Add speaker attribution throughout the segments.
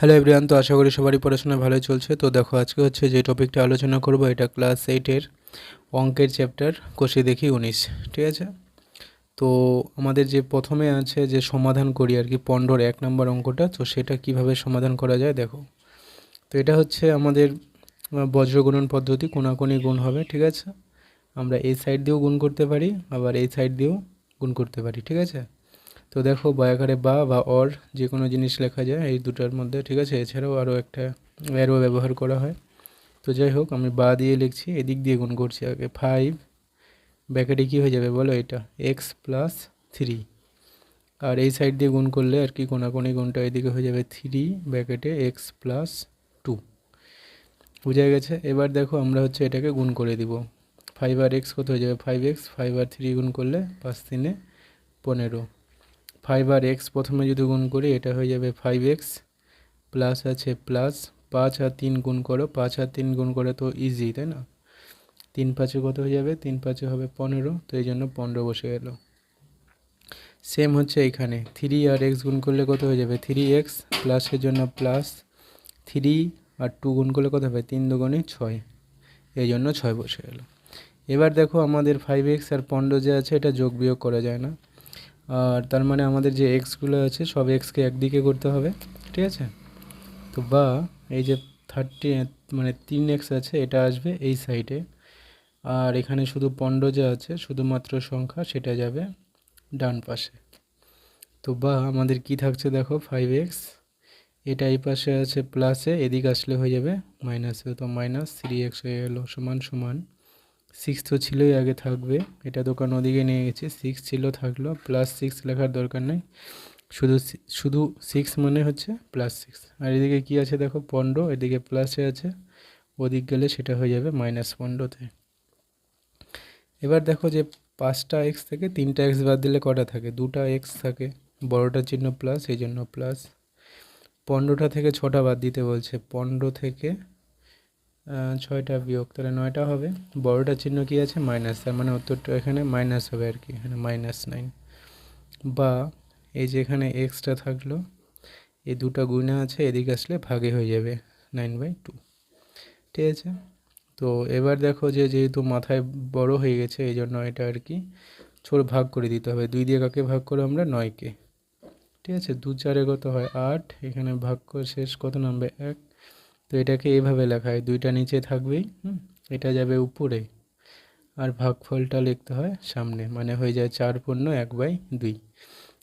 Speaker 1: Hello everyone, তো আশা করি সবারই পড়াশোনা ভালোই চলছে। তো দেখো, আজকে হচ্ছে যে টপিকটা আলোচনা করব, এটা ক্লাস 8-এর অঙ্কের চ্যাপ্টার কষে দেখি 19। ঠিক আছে, তো আমাদের যে প্রথমে আছে যে সমাধান করি আর কি পনেরোর 1 নম্বর অঙ্কটা, তো সেটা কিভাবে সমাধান করা যায় দেখো। তো এটা হচ্ছে আমাদের বজ্রগুণন পদ্ধতি, কোনাকুনি গুণ হবে। ঠিক আছে, আমরা এই সাইড দিয়েও গুণ করতে পারি, আবার এই সাইড দিয়েও গুণ করতে পারি। ঠিক আছে, তো দেখো বয়াকারে বা অর যে কোনো জিনিস লেখা যায় এই দুটার মধ্যে। ঠিক আছে, এছাড়াও আরও একটা অ্যারো ব্যবহার করা হয়। তো যাই হোক, আমি বা দিয়ে লিখছি, এদিক দিয়ে গুণ করছি আগে। 5 ব্যাকেটে কী হয়ে যাবে বলো, এটা x+3, আর এই সাইড দিয়ে গুণ করলে আর কি কোনাকুনি গুণটা এদিকে হয়ে যাবে 3 ব্যাকেটে x+2। বোঝা গেছে? এবার দেখো আমরা হচ্ছে এটাকে গুণ করে দিব। 5 আর x কত হয়ে যাবে 5x, 5 আর 3 গুণ করলে 5×3=15। 5 আর x প্রথমে যদি গুণ করি এটা হয়ে যাবে 5x, প্লাস আছে প্লাস 5 আর 3 গুণ করো, 5 আর 3 গুণ করে তো ইজি, তাই না? 3×5 কত হয়ে যাবে, 3×5 হবে 15, তো এই জন্য 15 বসে গেল। সেম হচ্ছে এখানে 3 আর x গুণ করলে কত হয়ে যাবে 3x, প্লাসের জন্য প্লাস 3 আর 2 গুণ করলে কত হবে 3×2=6, এই জন্য 6 বসে গেল। এবার দেখো আমাদের 5x আর 15 যে আছে এটা যোগ বিয়োগ করা যায় না, আর তার মানে আমাদের যে এক্সগুলো আছে সব এক্সকে একদিকে করতে হবে। ঠিক আছে, তো বা এই যে 30 মানে 3x আছে এটা আসবে এই সাইডে, আর এখানে শুধু 15 যে আছে শুধুমাত্র সংখ্যা, সেটা যাবে ডান পাশে। তো বা আমাদের কি থাকছে দেখো 5x, এটা এই পাশে আছে প্লাসে, এদিকে আসলে হয়ে যাবে মাইনাসে, তো -3x হয়ে গেল সমান সমান 6 তো ছিলই, আগে থাকবে, এটা দোকান ওদিকে নিয়ে গেছে, 6 ছিল থাকলো, +6 লেখার দরকার নেই, শুধু শুধু 6 মানে হচ্ছে +6। আর এদিকে কি আছে দেখো 15, এদিকে প্লাসে আছে, ওদিক গেলে সেটা হয়ে যাবে -15তে। এবার দেখো যে 5টা এক্স থেকে 3টা এক্স বাদ দিলে কটা থাকে, 2টা এক্স থাকে, বড়টার চিহ্ন প্লাস, এই জন্য প্লাস। 15টা থেকে 6টা বাদ দিতে বলছে, 15 থেকে 6টা বিয়োগ, তাহলে 9টা হবে, বড়টার চিহ্ন কি আছে মাইনাস, তার মানে উত্তরটা এখানে মাইনাস হবে আর কি, এখানে -9। বা এই যে এখানে এক্সটা থাকলো, এই দুটো গুণে আছে, এদিকে আসলে ভাগে হয়ে যাবে 9/2। ঠিক আছে, তো এবার দেখো যে যেহেতু মাথায় বড় হয়ে গেছে এই জন্য এটা আর কি ছোট ভাগ করে দিতে হবে। 2 দিয়ে কাকে ভাগ করো আমরা, 9কে। ঠিক আছে, 2×4 কত হয় 8, এখানে ভাগ করে শেষ কত নামবে 1, তো এটাকে এইভাবে লেখা হয়, 2টা নিচে থাকবেই, এটা যাবে উপরে, আর ভাগফলটা লিখতে হয় সামনে, মানে হয়ে যায় 4×1/2।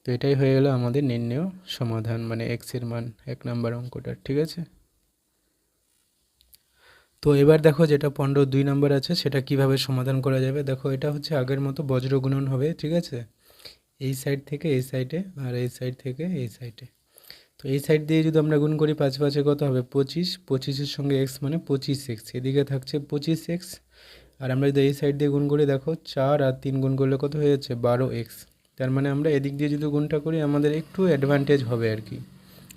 Speaker 1: তো এটাই হয়ে গেল আমাদের নির্ণেয় সমাধান, মানে এক্সের মান 1 নম্বর অঙ্কটার। ঠিক আছে, তো এবার দেখো যেটা 15 2 নম্বর আছে সেটা কিভাবে সমাধান করা যাবে। দেখো এটা হচ্ছে আগের মতো বজ্র গুণন হবে। ঠিক আছে, এই সাইড থেকে এই সাইডে, আর এই সাইড থেকে এই সাইডে। তো এই সাইড দিয়ে যদি আমরা গুণ করি 5×5 কত হবে 25, 25-এর সঙ্গে এক্স মানে 25x, এদিকে থাকছে 25x। আর আমরা যদি এই সাইড দিয়ে গুণ করি দেখো 4 আর 3 গুণ করলে কত হয়ে যাচ্ছে 12x। তার মানে আমরা এদিক দিয়ে যদি গুণটা করি আমাদের একটু অ্যাডভান্টেজ হবে আর কি,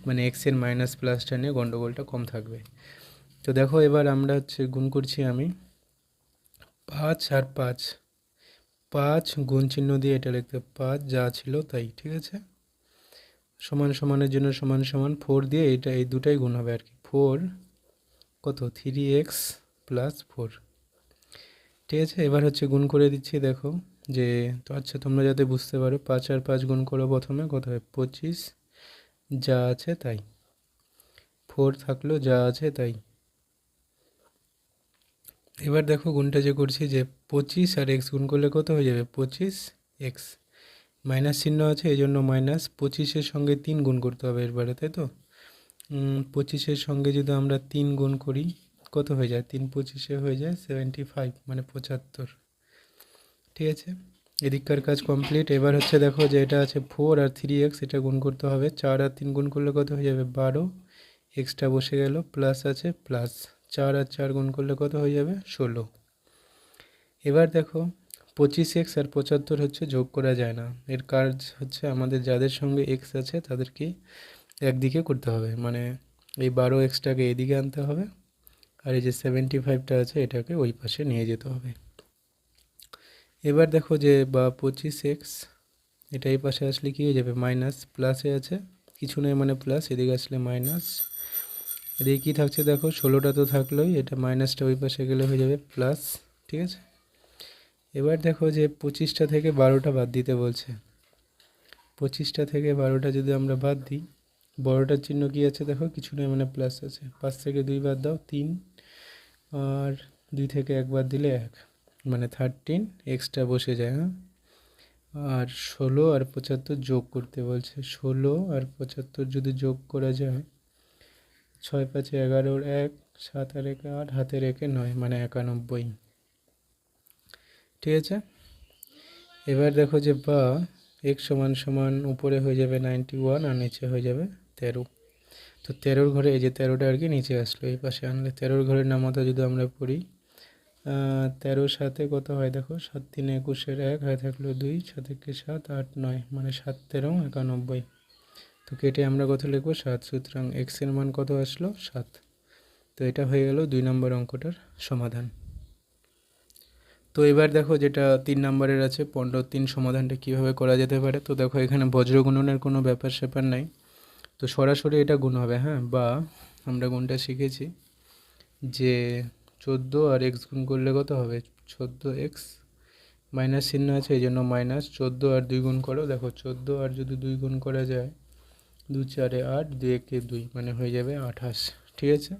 Speaker 1: মানে এক্সের মাইনাস প্লাসটা নিয়ে গণ্ডগোলটা কম থাকবে। তো দেখো এবার আমরা হচ্ছে গুণ করছি আমি 5 আর 5, 5 গুণ চিহ্ন দিয়ে এটা লিখতে 5 যা ছিল তাই। ঠিক আছে, সমান সমানের জন্য সমান সমান 4 দিয়ে এটা এই দুটাই গুণ হবে আর কি, 4 কত 3x+4। ঠিক আছে, এবার হচ্ছে গুণ করে দিচ্ছি দেখো যে, তো আচ্ছা তোমরা যাতে বুঝতে পারো, 5 আর 5 গুণ করো প্রথমে কত হয় 25 যা আছে তাই, 4 থাকলো যা আছে তাই। এবার দেখো গুণটা যে করছি যে 25 আর এক্স গুণ করলে কত হয়ে যাবে 25x, মাইনাস চিহ্ন আছে এই জন্য মাইনাস, 25-এর সঙ্গে 3 গুণ করতে হবে এরবারে, তাই তো 25-এর সঙ্গে যদি আমরা 3 গুণ করি কত হয়ে যায়, 3×25 হয়ে যায় 75, মানে 75। ঠিক আছে, এদিককার কাজ কমপ্লিট। এবার হচ্ছে দেখো যে এটা আছে 4 আর 3x, এটা গুণ করতে হবে, 4 আর 3 গুণ করলে কত হয়ে যাবে 12, এক্সট্রা বসে গেল, প্লাস আছে প্লাস, 4 আর 4 গুণ করলে কত হয়ে যাবে 16। এবার দেখো 25x আর 75 হচ্ছে যোগ করা যায় না, এর কাজ হচ্ছে আমাদের যাদের সঙ্গে এক্স আছে তাদেরকে একদিকে করতে হবে, মানে এই 12xটাকে এদিকে আনতে হবে, আর এই যে 75টা আছে এটাকে ওই পাশে নিয়ে যেতে হবে। এবার দেখো যে বা 25x এটা এই পাশে আসলে কী হয়ে যাবে মাইনাস, প্লাসে আছে কিছু নেই মানে প্লাস, এদিকে আসলে মাইনাস, এদিকে কী থাকছে দেখো, 16টা তো থাকলোই, এটা মাইনাসটা ওই পাশে গেলে হয়ে যাবে প্লাস। ঠিক আছে, এবার দেখো যে 25টা থেকে 12টা বাদ দিতে বলছে। 25টা থেকে 12টা যদি আমরা বাদ দিই, বড়টার চিহ্ন কী আছে দেখো, কিছু নেই মানে প্লাস আছে। 5 থেকে 2 বাদ দাও 3, আর 2 থেকে 1 বাদ দিলে 1, মানে 13 এক্সট্রা বসে যায়। হ্যাঁ, আর 16 আর 75 যোগ করতে বলছে। 16 আর 75 যদি যোগ করা যায়, 6 5 11, 1 7 আর 1 8, হাতের 1 9, মানে 91। ঠিক আছে, এবার দেখো যে বা x সমান সমান উপরে হয়ে যাবে 91 আর নিচে হয়ে যাবে 13। তো 13-র ঘরে এই যে 13টা আর কি নিচে আসলো, এই পাশে আনলে 13-র ঘরের নামতা যদি আমরা পড়ি, 13 সাথে কত হয় দেখো, 7 3 21-এর 1 হয়ে থাকলো 2, 7 1 7 8 9, মানে 7 13 91। তো কেটে আমরা কত লিখবো, 7। সুতরাং এক্স এর মান কত আসলো, 7। তো এটা হয়ে গেল 2 নম্বর অঙ্কটার সমাধান। তো এবার দেখো যেটা 3 নম্বরের আছে, 15-3 সমাধানটা কীভাবে করা যেতে পারে। তো দেখো এখানে বজ্র গুণনের কোনো ব্যাপার স্যাপার নাই, তো সরাসরি এটা গুণ হবে। হ্যাঁ, বা আমরা গুণটা শিখেছি যে 14 আর এক্স গুণ করলে কত হবে, 14x, মাইনাস চিহ্ন আছে এই জন্য মাইনাস। 14 আর 2 গুণ করো, দেখো 14 আর যদি 2 গুণ করা যায়, 2 4 8, 2 1 2, মানে হয়ে যাবে 28। ঠিক আছে,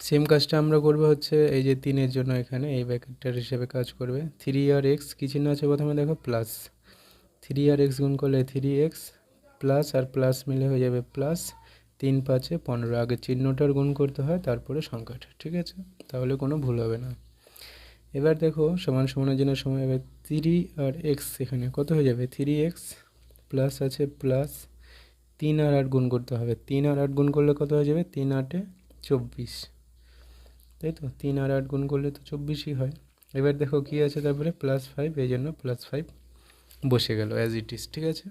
Speaker 1: সেম কাজটা আমরা করবো হচ্ছে এই যে 3-এর জন্য, এখানে এই ব্র্যাকেটটার হিসেবে কাজ করবে। 3 আর এক্স কী চিহ্ন আছে প্রথমে দেখো, প্লাস। 3 আর এক্স গুণ করলে 3x, প্লাস আর প্লাস মিলে হয়ে যাবে প্লাস। 3 5 15, আগে চিহ্নটার গুণ করতে হয় তারপরে সংখ্যাটা। ঠিক আছে, তাহলে কোনো ভুল হবে না। এবার দেখো সমান সমানের জন্য সময় হবে 3 আর এক্স, এখানে কত হয়ে যাবে 3x, প্লাস আছে প্লাস, 3 আর 8 গুণ করতে হবে। 3 আর 8 গুণ করলে কত হয়ে যাবে, 3 8 24, তাই তো। 3 আর 8 গুণ করলে তো 24ই হয়। এবার দেখো কী আছে তারপরে, +5, এই জন্য +5 বসে গেল অ্যাজ ইট ইজ। ঠিক আছে,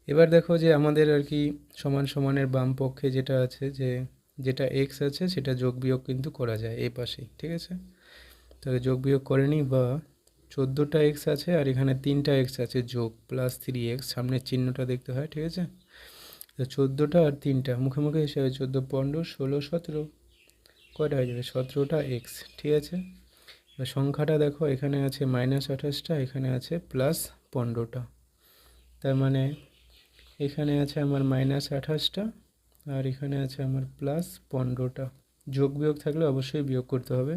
Speaker 1: এবার দেখো যে আমাদের আর কি সমান সমানের বাম পক্ষে যেটা আছে, যে যেটা এক্স আছে সেটা যোগ বিয়োগ কিন্তু করা যায় এই পাশেই। ঠিক আছে, তাহলে যোগ বিয়োগ করে নিই। বা 14টা এক্স আছে আর এখানে 3টা এক্স আছে যোগ, প্লাস 3x, সামনের চিহ্নটা দেখতে হয়। ঠিক আছে, তো 14টা আর 3টা মুখে মুখে হিসাবে 14 15 16 17, কয়টা হয়ে যাবে, 17টা এক্স। ঠিক আছে, এবার সংখ্যাটা দেখো, এখানে আছে -28টা, এখানে আছে +15টা, তার মানে এখানে আছে আমার -28টা আর এখানে আছে আমার +15টা। যোগ বিয়োগ থাকলে অবশ্যই বিয়োগ করতে হবে।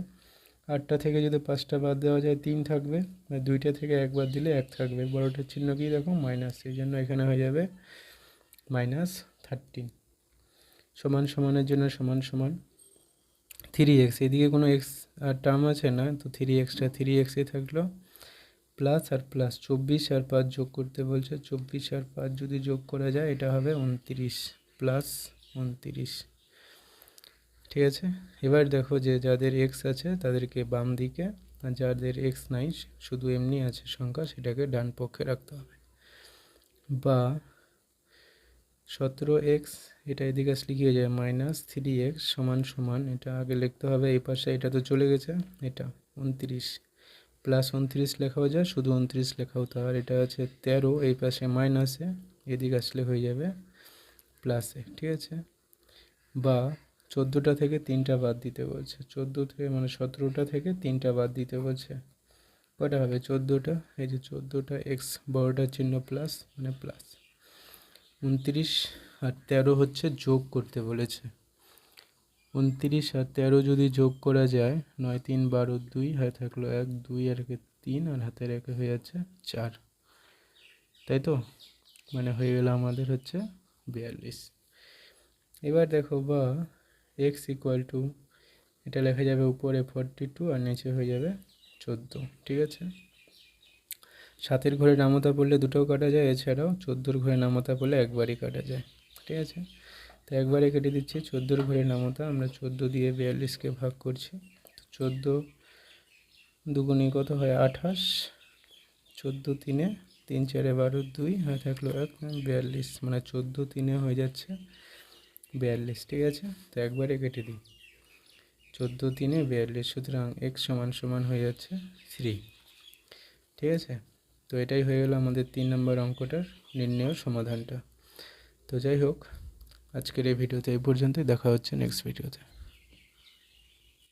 Speaker 1: 8টা থেকে যদি 5টা বাদ দেওয়া যায় 3 থাকবে, আর 2টা থেকে 1 বাদ দিলে 1 থাকবে। বড়টার চিহ্ন কি দেখো, মাইনাস, এই জন্য এখানে হয়ে যাবে -13। সমান সমানের জন্য সমান সমান 3x, এদিকে কোনো এক্স আর টার্ম আছে না, তো 3xটা 3xই থাকলো, প্লাস আর প্লাস 24 আর 5 যোগ করতে বলছে। 24 আর 5 যদি যোগ করা যায় এটা হবে 29, প্লাস 29। ঠিক আছে, এবার দেখো যে যাদের এক্স আছে তাদেরকে বাম দিকে, আর যাদের এক্স নাই শুধু এমনি আছে সংখ্যা, সেটাকে ডান পক্ষে রাখতে হবে। বা 17x, এটা এদিকে আসলে কী হয়ে যায়, -3x সমান সমান, এটা আগে লিখতে হবে এই পাশে, এটা তো চলে গেছে, এটা 29, প্লাস 29 লেখাও যায়, শুধু 29 লেখাও তো। আর এটা আছে 13, এই পাশে মাইনাসে, এদিকে আসলে হয়ে যাবে প্লাসে। ঠিক আছে, বা 14টা থেকে 3টা বাদ দিতে বলছে। 14 থেকে মানে 17টা থেকে 3টা বাদ দিতে বলছে, কটা হবে 14টা, এই যে 14টা এক্স, বড়টার চিহ্ন প্লাস, মানে প্লাস। 29 আর 13 হচ্ছে যোগ করতে বলেছে। 29 আর 13 যদি যোগ করা যায়, 9 3 12 2 হয়ে থাকলো 1 2 আর 3, আর হাতের 1 হয়ে যাচ্ছে 4, তাই তো, মানে হয়ে গেল আমাদের হচ্ছে 42। এবার দেখো বা এক্স ইকুয়াল টু, এটা লেখা যাবে উপরে 42 আর নিচে হয়ে যাবে 14। ঠিক আছে, 7-এর ঘরে নামতা পড়লে দুটোও কাটা যায়, এছাড়াও 14-র ঘরে নামতা পড়লে একবারই কাটা যায়। ঠিক আছে, তো একবারে কেটে দিচ্ছি। 14-র ঘরে নামতা আমরা 14 দিয়ে 42কে ভাগ করছি। 14 দুগুণে কত হয় 28, 14 3 3 4 12 2 হয়ে থাকলো 1, 42, মানে 14 3 হয়ে যাচ্ছে 42। ঠিক আছে, তো একবারে কেটে দিই, 14 3 42, সুতরাং x সমান সমান হয়ে যাচ্ছে 3। ঠিক আছে, তো এটাই হয়ে গেল আমাদের 3 নম্বর অঙ্কটার নির্ণয় সমাধানটা। তো যাই হোক, আজকের এই ভিডিওতে এই পর্যন্তই, দেখা হচ্ছে নেক্সট ভিডিওতে।